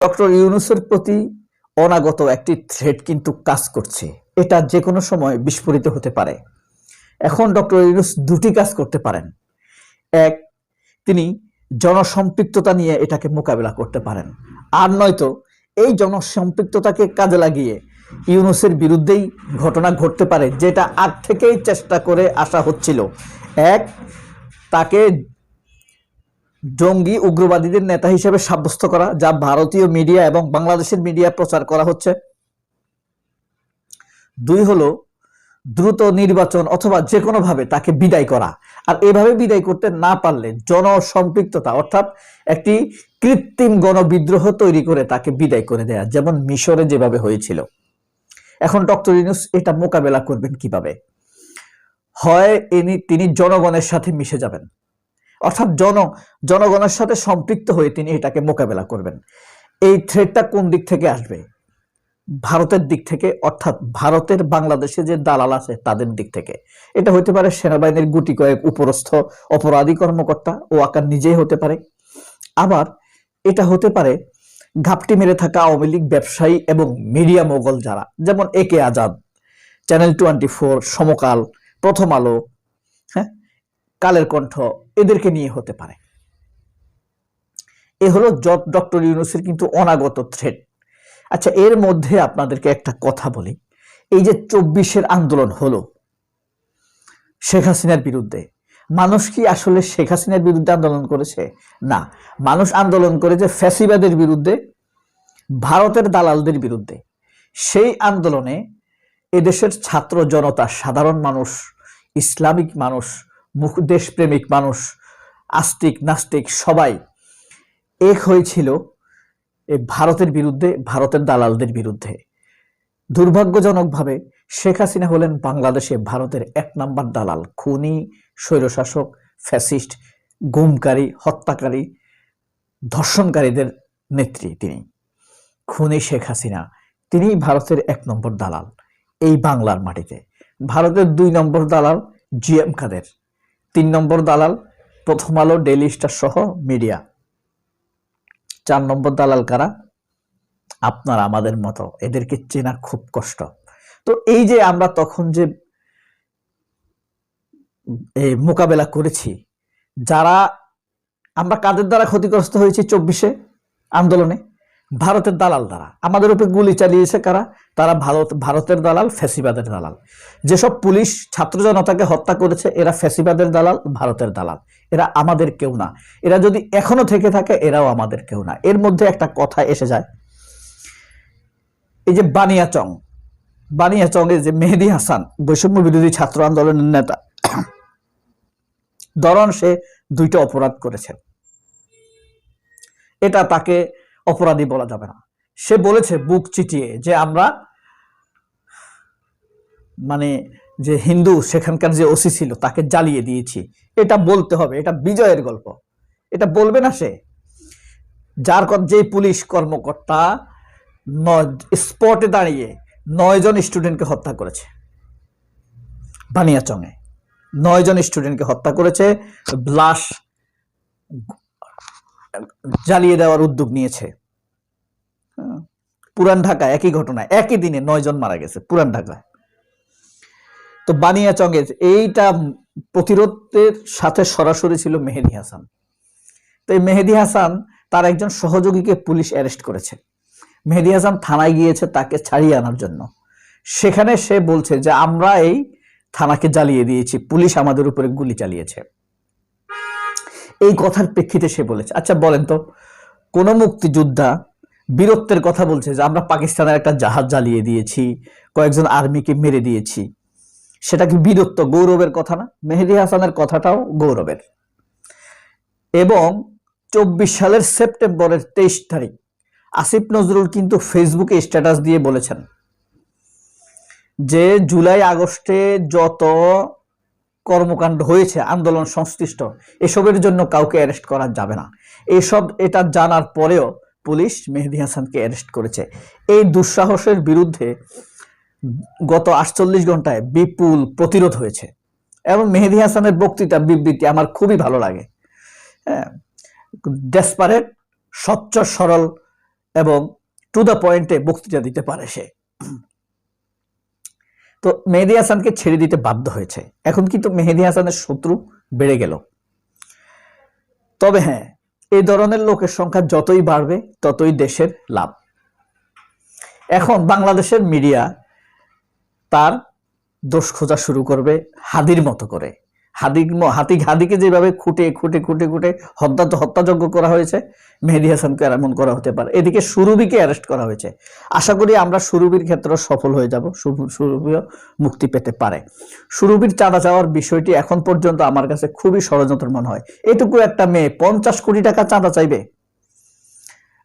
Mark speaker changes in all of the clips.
Speaker 1: Doctor ইউনূসের প্রতি অনাগত একটি থ্রেট কিন্তু কাজ করছে। এটা যে কোনো সময় বিস্ফোরিত হতে পারে। এখন ডক্টর ইউনূস দুটি কাজ করতে পারেন। এক, তিনি জনসম্পৃক্ততা নিয়ে এটাকে মোকাবেলা করতে পারেন, আর নয়তো এই জনসম্পৃক্ততাকে কাজে লাগিয়ে ইউনূসের বিরুদ্ধেই ঘটনা ঘটতে পারে, যেটা আগ থেকেই চেষ্টা করে আসা হচ্ছিল। এক, তাকে জঙ্গি উগ্রবাদীদের নেতা হিসেবে সাব্যস্ত করা, যা ভারতীয় মিডিয়া এবং বাংলাদেশের মিডিয়া প্রচার করা হচ্ছে। দুই হলো দ্রুত নির্বাচন অথবা যে কোনো ভাবে তাকে বিদায় করা। আর এভাবে বিদায় করতে না পারলে জনসম্পৃক্ততা অর্থাৎ একটি কৃত্রিম গণবিদ্রোহ তৈরি করে তাকে বিদায় করে দেয়া, যেমন মিশরে যেভাবে হয়েছিল। এখন ডক্টর ইউনূস এটা মোকাবেলা করবেন কিভাবে? হয় তিনি জনগণের সাথে মিশে যাবেন, অর্থাৎ জনগণের সাথে সম্পৃক্ত হয়ে তিনি এটাকে মোকাবেলা করবেন। এই থ্রেটটা কোন দিক থেকে আসবে? ভারতের দিক থেকে, অর্থাৎ ভারতের বাংলাদেশে যে দালাল আছে তাদের দিক থেকে। এটা হতে পারে সেনাবাহিনীর গুটি কয়েক উপরস্থ অপরাধী কর্মকর্তা, ও আকার নিজেই হতে পারে। আবার এটা হতে পারে ঘাপটি মেরে থাকা আওয়ামী লীগ ব্যবসায়ী এবং মিডিয়া মোগল যারা, যেমন একে আজাদ, চ্যানেল 24, সমকাল, প্রথম আলো, কালের কণ্ঠ, এদেরকে নিয়ে হতে পারে। এ হলো ডক্টর ইউনূসের কিন্তু অনাগত থ্রেট। আচ্ছা, এর মধ্যে আপনাদেরকে একটা কথা বলি। এই যে 24-এর আন্দোলন হলো শেখ হাসিনার বিরুদ্ধে, মানুষ কি আসলে শেখ হাসিনার বিরুদ্ধে আন্দোলন করেছে? না, মানুষ আন্দোলন করেছে ফ্যাসিবাদের বিরুদ্ধে, ভারতের দালালদের বিরুদ্ধে। সেই আন্দোলনে এদেশের ছাত্র জনতা, সাধারণ মানুষ, ইসলামিক মানুষ, দেশপ্রেমিক মানুষ, আস্তিক নাস্তিক সবাই এক হয়েছিল এই ভারতের বিরুদ্ধে, ভারতের দালালদের বিরুদ্ধে। দুর্ভাগ্যজনকভাবে শেখ হাসিনা হলেন বাংলাদেশে ভারতের 1 নম্বর দালাল, খুনি, স্বৈরশাসক, ফ্যাসিস্ট, গুমকারী, হত্যাকারী, ধর্ষণকারীদের নেত্রী তিনি। খুনি শেখ হাসিনা, তিনি ভারতের 1 নম্বর দালাল এই বাংলার মাটিতে। ভারতের 2 নম্বর দালাল GM কাদের, 3 নম্বর দালাল প্রথম আলো, ডেইলি স্টার সহ মিডিয়া, 4 নম্বর দালাল কারা? আপনার আমাদের মতো, এদেরকে চেনা খুব কষ্ট। তো এই যে আমরা তখন যে মোকাবেলা করেছি, যারা আমরা কাদের দ্বারা ক্ষতিগ্রস্ত হয়েছি 24-এ আন্দোলনে? ভারতের দালাল দ্বারা। আমাদের উপরে গুলি চালিয়েছে কারা? তারা ভারতের দালাল, ফ্যাসিবাদের দালাল। যেসব পুলিশ ছাত্র জনতাকে হত্যা করেছে এরা ফ্যাসিবাদের দালাল, ভারতের দালাল। এরা আমাদের কেউ না। এরা যদি এখনো থেকে থাকে এরাও আমাদের কেউ না। এর মধ্যে একটা কথা এসে যায়, এই যে বানিয়াচং এ যে মেহেদী হাসান, বৈষম্য বিরোধী ছাত্র আন্দোলনের নেতা, ধরন সে 2টা অপরাধ করেছে, এটা তাকে অপরাধী বলা যাবে না। সে বলেছে বুক চিটিয়ে যে আমরা যে হিন্দু সেখানকার যে ওসি ছিল তাকে জ্বালিয়ে দিয়েছি। এটা বলতে হবে, এটা বিজয়ের গল্প। এটা বলবে না সে? যে পুলিশ কর্মকর্তা স্পটে দাঁড়িয়ে 9 জন স্টুডেন্টকে হত্যা করেছে, বানিয়াচংয়ে 9 জন স্টুডেন্টকে হত্যা করেছে, লাশ জ্বালিয়ে দেওয়ার উদ্যোগ নিয়েছে। পুরান ঢাকায় একই ঘটনা, একই দিনে 9 জন মারা গেছে পুরান ঢাকায়। তো বানিয়াচংয়ে এইটা প্রতিরোধের সাথে সরাসরি ছিল মেহেদী হাসান। তো এই মেহেদী হাসান তার একজন সহযোগীকে পুলিশ অ্যারেস্ট করেছে। মেহেদী হাসান থানায় গিয়েছে তাকে ছাড়িয়ে আনার জন্য। সেখানে সে বলছে যে আমরা এই থানাকে জ্বালিয়ে দিয়েছি, পুলিশ আমাদের উপরে গুলি চালিয়েছে। এই কথার প্রেক্ষিতে সে বলেছে। আচ্ছা বলেন তো, কোন মুক্তিযোদ্ধা বীরত্বের কথা বলছে যে আমরা পাকিস্তানের একটা জাহাজ জ্বালিয়ে দিয়েছি, কয়েকজন আর্মিকে মেরে দিয়েছি, সেটা কি বীরত্ব, গৌরবের কথা না? মেহেদী হাসানের কথাটাও গৌরবের। এবং 24 সালের সেপ্টেম্বরের 23 তারিখ আসিফ নজরুল কিন্তু ফেসবুকে স্ট্যাটাস দিয়ে বলেছেন যে জুলাই আগস্টে যত কর্মকাণ্ড হয়েছে আন্দোলন সংশ্লিষ্ট, এসবের জন্য কাউকে অ্যারেস্ট করা যাবে না। এটা জানার পরেও পুলিশ মেহেদী হাসানকে অ্যারেস্ট করেছে। এই দুঃসাহসের বিরুদ্ধে গত 48 ঘন্টায় বিপুল প্রতিরোধ হয়েছে। এবং মেহেদী হাসানের বক্তৃতা, বিবৃতি আমার খুবই ভালো লাগে। ডেসপারেট, স্বচ্ছ সরল এবং টু দ্য পয়েন্টে বক্তৃতা দিতে পারে সে। তো মেহেদী হাসানকে ছেড়ে দিতে বাধ্য হয়েছে। এখন কিন্তু মেহেদী হাসানের শত্রু বেড়ে গেল। তবে হ্যাঁ, এই ধরনের লোকের সংখ্যা যতই বাড়বে ততই দেশের লাভ। এখন বাংলাদেশের মিডিয়া তার দোষ খোঁজা শুরু করবে হাদির মতো করে। হাদিকে যেভাবে খুঁটে খুঁটে খুঁটে খুঁটে হত্যাযজ্ঞ করা হয়েছে, মেহেদী হাসানকে এমন করা হতে পারে। এদিকে সুরভিকে অ্যারেস্ট করা হয়েছে। আশা করি আমরা সুরভির ক্ষেত্রে সফল হয়ে যাব, সুরভিও মুক্তি পেতে পারে। সুরভির চাঁদা চাওয়ার বিষয়টি এখন পর্যন্ত আমার কাছে খুবই ষড়যন্ত্র মনে হয়। এটুকু একটা মেয়ে 50 কোটি টাকা চাঁদা চাইবে,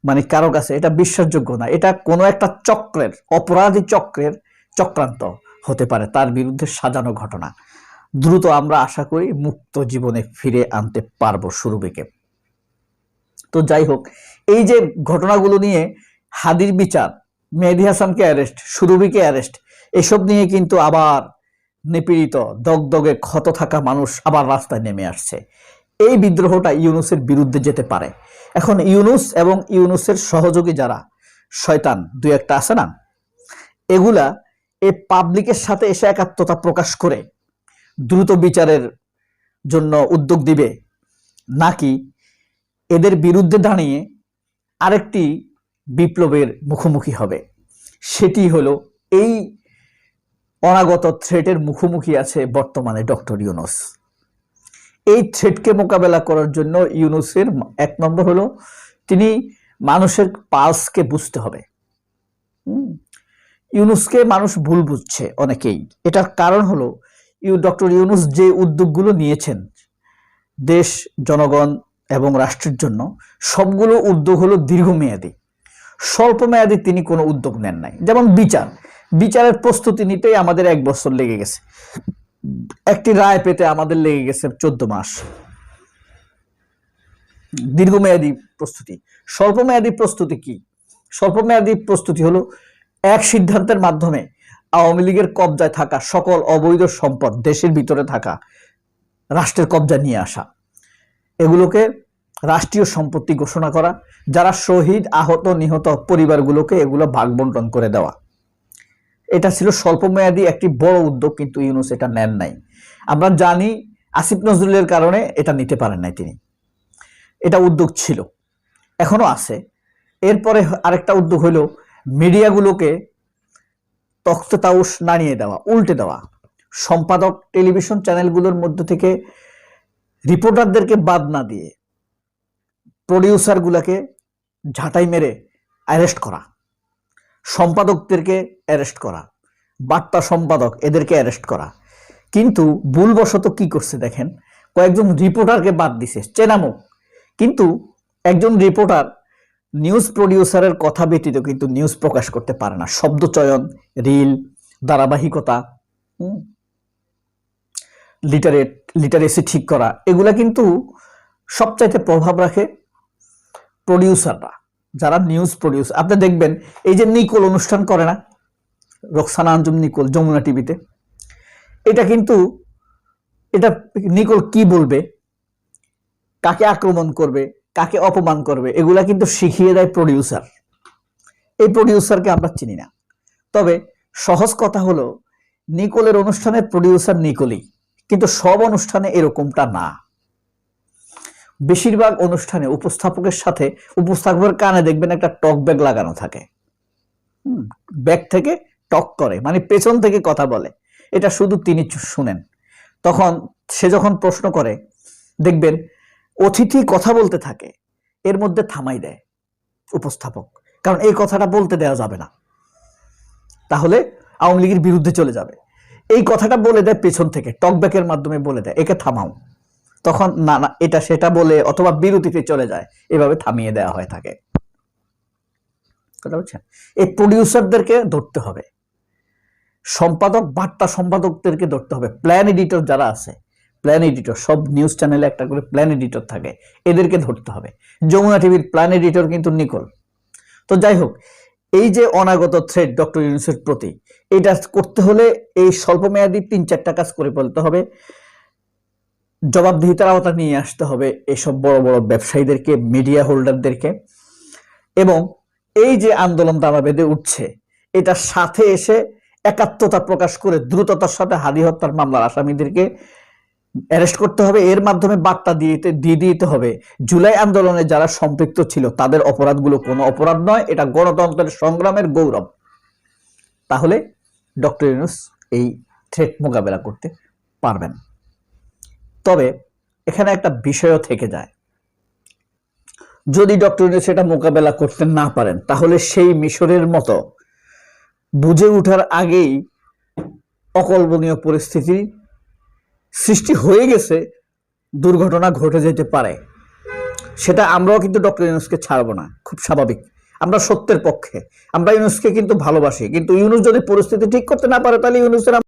Speaker 1: মানে কারো কাছে এটা বিশ্বাসযোগ্য না। এটা কোনো একটা চক্রের, অপরাধী চক্রের চক্রান্ত হতে পারে, তার বিরুদ্ধে সাজানো ঘটনা। দ্রুত আমরা আশা করি মুক্ত জীবনে ফিরে আনতে পারবো সুরভিকে। তো যাই হোক, এই যে ঘটনাগুলো নিয়ে হাদির বিচার, মেহেদী হাসানকে অ্যারেস্ট, সুরভিকে অ্যারেস্ট, এসব নিয়ে কিন্তু আবার নিপীড়িত দগদগে ক্ষত থাকা মানুষ আবার রাস্তায় নেমে আসছে। এই বিদ্রোহটা ইউনূসের বিরুদ্ধে যেতে পারে। এখন ইউনূস এবং ইউনূসের সহযোগী যারা শয়তান দুই একটা আছে না, এগুলা এই পাবলিকের সাথে এসে একাত্মতা প্রকাশ করে দ্রুত বিচারের জন্য উদ্যোগ দিবে, নাকি এদের বিরুদ্ধে দাঁড়িয়ে আরেকটি বিপ্লবের মুখোমুখি হবে, সেটি হলো এই অনাগত থ্রেটের মুখোমুখি আছে বর্তমানে ডক্টর ইউনূস। এই থ্রেটকে মোকাবেলা করার জন্য ইউনূসের এক নম্বর হলো তিনি মানুষের পালসকে বুঝতে হবে। ইউনূসকে মানুষ ভুল বুঝছে অনেকেই। এটার কারণ হলো ডক্টর ইউনূস যে উদ্যোগগুলো নিয়েছেন দেশ, জনগণ এবং রাষ্ট্রের জন্য, সবগুলো উদ্যোগ হলো দীর্ঘমেয়াদী। স্বল্প মেয়াদী তিনি কোনো উদ্যোগ নেন নাই। যেমন বিচারের প্রস্তুতি নিতেই আমাদের 1 বছর লেগে গেছে, একটি রায় পেতে আমাদের লেগে গেছে 14 মাস। দীর্ঘমেয়াদী প্রস্তুতি। স্বল্পমেয়াদী প্রস্তুতি কি? স্বল্পমেয়াদী প্রস্তুতি হলো এক সিদ্ধান্তের মাধ্যমে আওয়ামী লীগের কবজায় থাকা সকল অবৈধ সম্পদ দেশের ভিতরে থাকা রাষ্ট্রের কবজায় নিয়ে আসা, এগুলোকে রাষ্ট্রীয় সম্পত্তি ঘোষণা করা, যারা শহীদ, আহত, নিহত পরিবারগুলোকে এগুলো ভাগ বন্টন করে দেওয়া। এটা ছিল স্বল্পমেয়াদী একটি বড় উদ্যোগ, কিন্তু ইউনূস এটা নেন নাই। আমরা জানি আসিফ নজরুলের কারণে এটা নিতে পারেন নাই তিনি। এটা উদ্যোগ ছিল, এখনো আছে। এরপরে আরেকটা উদ্যোগ হলো মিডিয়াগুলোকে তখ্ততাউস নাড়িয়ে দেওয়া, উল্টে দেওয়া। সম্পাদক টেলিভিশন চ্যানেলগুলোর মধ্যে থেকে রিপোর্টারদেরকে বাদ না দিয়ে প্রডিউসারগুলোকে ঝাঁটাই মেরে অ্যারেস্ট করা, সম্পাদকদেরকে অ্যারেস্ট করা, বার্তা সম্পাদক এদেরকে অ্যারেস্ট করা। কিন্তু ভুলবশত কি করছে দেখেন, কয়েকজন রিপোর্টারকে বাদ দিছে, চেনামুখ। কিন্তু একজন রিপোর্টার নিউজ প্রডিউসারের কথা ব্যতীত কিন্তু নিউজ প্রকাশ করতে পারে না। শব্দ চয়ন, রিল, ধারাবাহিকতা, লিটারেসি ঠিক করা, এগুলা কিন্তু সবচাইতে প্রভাব রাখে প্রডিউসাররা, যারা নিউজ প্রডিউসার। আপনি দেখবেন এই যে নিকোল অনুষ্ঠান করে না, রোকসানা আঞ্জুম নিকোল, যমুনা টিভিতে, এটা কিন্তু এটা নিকোল কি বলবে, কাকে আক্রমণ করবে, কাকে অপমান করবে, এগুলা কিন্তু শিখিয়ে দেয় প্রডিউসার। এই প্রডিউসারকে আমরা চিনি না। তবে সহজ কথা হলো নিকোলের অনুষ্ঠানের প্রডিউসার নিকোলই, কিন্তু সব অনুষ্ঠানে এরকমটা না। বেশিরভাগ অনুষ্ঠানে উপস্থাপকের সাথে উপস্থাপকের কানে দেখবেন একটা টক ব্যাগ লাগানো থাকে, ব্যাগ থেকে টক করে, মানে পেছন থেকে কথা বলে, এটা শুধু তিনি শুনেন। তখন সে যখন প্রশ্ন করে দেখবেন অতিথি কথা বলতে থাকে, এর মধ্যে থামাই দেয় উপস্থাপক, কারণ এই কথাটা বলতে দেওয়া যাবে না, তাহলে আওয়ামী লীগের বিরুদ্ধে চলে যাবে। এই কথাটা বলে দেয় পেছন থেকে, টকব্যাকের মাধ্যমে বলে দেয় একে থামাও, তখন না না এটা সেটা বলে অথবা বিরতিতে চলে যায়, এভাবে থামিয়ে দেওয়া হয়ে থাকে। কথা বুঝছেন? এই প্রডিউসারদেরকে ধরতে হবে, সম্পাদক, বার্তা সম্পাদকদেরকে ধরতে হবে, প্ল্যান এডিটর যারা আছে, প্ল্যান এডিটর, সব নিউজ চ্যানেলে একটা করে প্ল্যান এডিটর থাকে, এদেরকে ধরতে হবে। যমুনা টিভির প্ল্যান এডিটর কিন্তু নিকোল। তো যাই হোক, এই যে অনাগত থ্রেট ডক্টর ইউনূসের প্রতি, এটা করতে হলে এই স্বল্পমেয়াদী 3-4টা কাজ করে ফেলতে হবে। জবাবদিহিতার আওতা নিয়ে আসতে হবে এসব বড় বড় ব্যবসায়ীদেরকে, মিডিয়া হোল্ডারদেরকে, এবং এই যে আন্দোলন দানা বেঁধে উঠছে, এটার সাথে এসে একাত্মতা প্রকাশ করে দ্রুততার সাথে হাদি হত্যার মামলার আসামিদেরকে অ্যারেস্ট করতে হবে। এর মাধ্যমে বার্তা দিয়ে দিতে হবে জুলাই আন্দোলনে যারা সম্পৃক্ত ছিল তাদের অপরাধগুলো কোনো অপরাধ নয়, এটা গণতন্ত্রের সংগ্রামের গৌরব। তাহলে ডক্টর ইউনূস এই থ্রেট মোকাবেলা করতে পারবেন। তবে এখানে একটা বিষয়ও থেকে যায়, যদি ডক্টর ইউনূস এটা মোকাবেলা করতে না পারেন তাহলে সেই মিশরের মতো বুঝে ওঠার আগেই অকল্পনীয় পরিস্থিতি সৃষ্টি হয়ে গেছে, দুর্ঘটনা ঘটে যেতে পারে। সেটা আমরাও কিন্তু ডক্টর ইউনূসকে ছাড়বো না, খুব স্বাভাবিক। আমরা সত্যের পক্ষে, আমরা ইউনূসকে কিন্তু ভালোবাসি, কিন্তু ইউনূস যদি পরিস্থিতি ঠিক করতে না পারে তাহলে ইউনূসের